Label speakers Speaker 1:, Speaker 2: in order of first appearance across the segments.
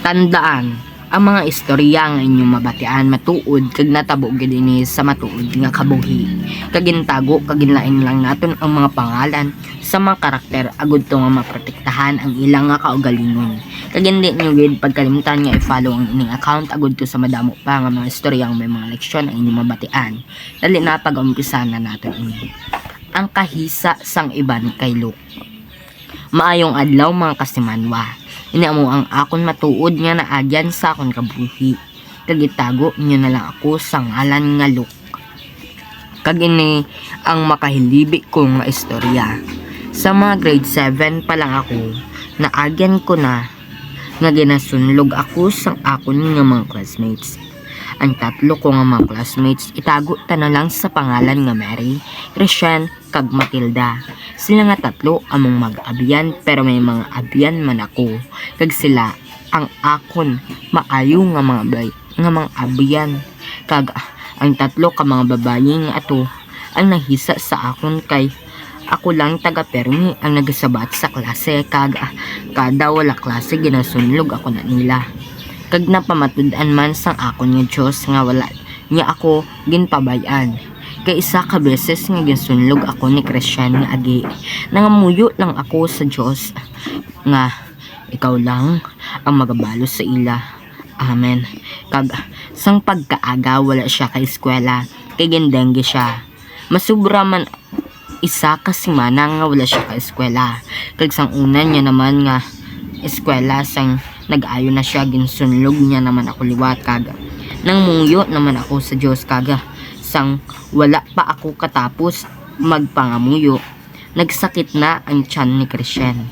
Speaker 1: Tandaan, ang mga istorya nga inyong mabatian matuod kag natabo gid ini sa matuod nga kabuhi. Kagintago kaginlain lang naton ang mga pangalan sa mga karakter agud to nga maprotektahan ang ilang nga kaugalingon. Kag hindi nyo gid pagkalimtan nga i-follow ang ining account agud to sa madamo pa nga mga istoryang may mga leksyon ang inyong mabatian. Dali na pag-umpisa na naton ini. Ang kahisa sang iban kay Luke. Maayong adlaw mga kasimanwa. Ini amo ang akon matuod nga naagyan sa akon kabuhi. Kag itago inyo na lang ako sa ngalan nga Luke. Kag ini ang makahilibi ko nga istorya. Sa mga grade 7 pa lang ako, naagyan ko na nga ginasunlog ako sa akon nga mga classmates. Ang tatlo ko nga mga classmates itago ta na lang sa pangalan nga Mary, Christian, kag Matilda. Sila nga tatlo among mag-abyan pero may mga abyan man ako. Kag sila ang akon maayo nga mga abyan. Kag ang tatlo ka mga babayi nga ato ang nahisa sa akon kay ako lang taga permi ang nagasabat sa klase kag kada wala klase ginasunlog ako na nila. Kag napamatud-an man sang akon nga Diyos nga wala niya ako ginpabayan. Kay isa ka beses nga ginsunlog ako ni Christian nga agi. Nangamuyo lang ako sa Diyos nga ikaw lang ang magabalo sa ila. Amen. Kag sang pagkaaga wala siya kay eskwela kay gendengge siya. Masubra man isa ka semana nga wala siya kay eskwela. Kag sang una niya naman nga eskwela sang nag-ayo na siya ginsunlog niya naman ako liwat kag nang mungyo naman ako sa Diyos kaga sang wala pa ako katapos magpangamuyo nagsakit na ang tiyan ni Christian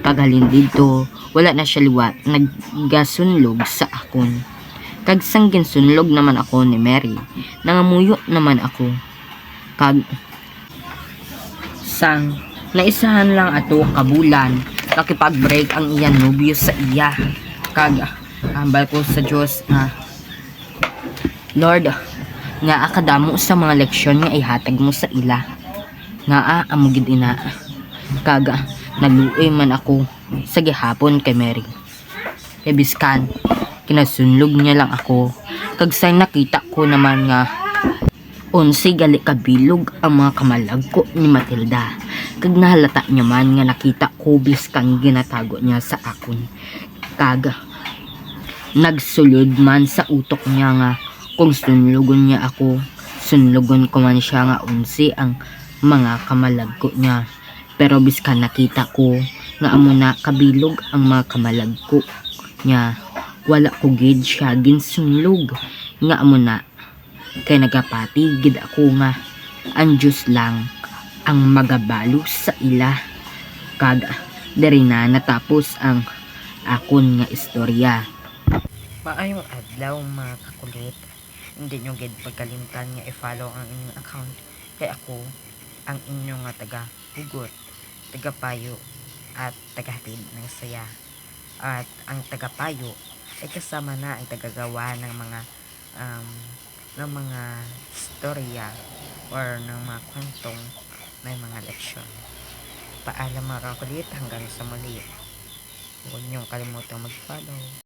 Speaker 1: kag halin dito wala na siya liwat naggasunlog sa akon kag sang ginsunlog naman ako ni Mary nangamuyo naman ako kag sang naisahan lang ato kabulan nakipag-break ang iyan nobyo sa iya kag ambal ko sa Diyos nga Lord nga akadamo sa mga leksyon nga ihatag mo sa ila nga amo gid ina kag naluoy man ako sa gihapon kay Mary kay biskan kinasunlog niya lang ako kag say nakita ko naman nga 11 gali kabilog ang mga kamalagko ni Matilda kag nahalata niya man nga nakita ko biskan ginatago niya sa akon kag nagsulod man sa utok niya nga kung sunlugon niya ako sunlugon ko man siya nga 11 ang mga kamalagko niya pero biskan nakita ko nga amo na kabilog ang mga kamalagko niya wala ko gid siya ginsunlog nga amo na kay nagapati gid ako nga ang Diyos lang ang magabalo sa ila kag diri na natapos ang akon nga istorya. Maayong adlaw mga kakulit. Hindi nyo gid pagkalimtan nga i-follow ang inyong account kay ako ang inyong nga taga-hugot, taga-payo at taga-hatid ng saya. At ang taga-payo ay kasama na ang tagagawa ng mga istorya or ng mga kwentong may mga leksyon. Paalam mga kakulit hanggang sa muli. Huwag niyong kalimutang mag-follow.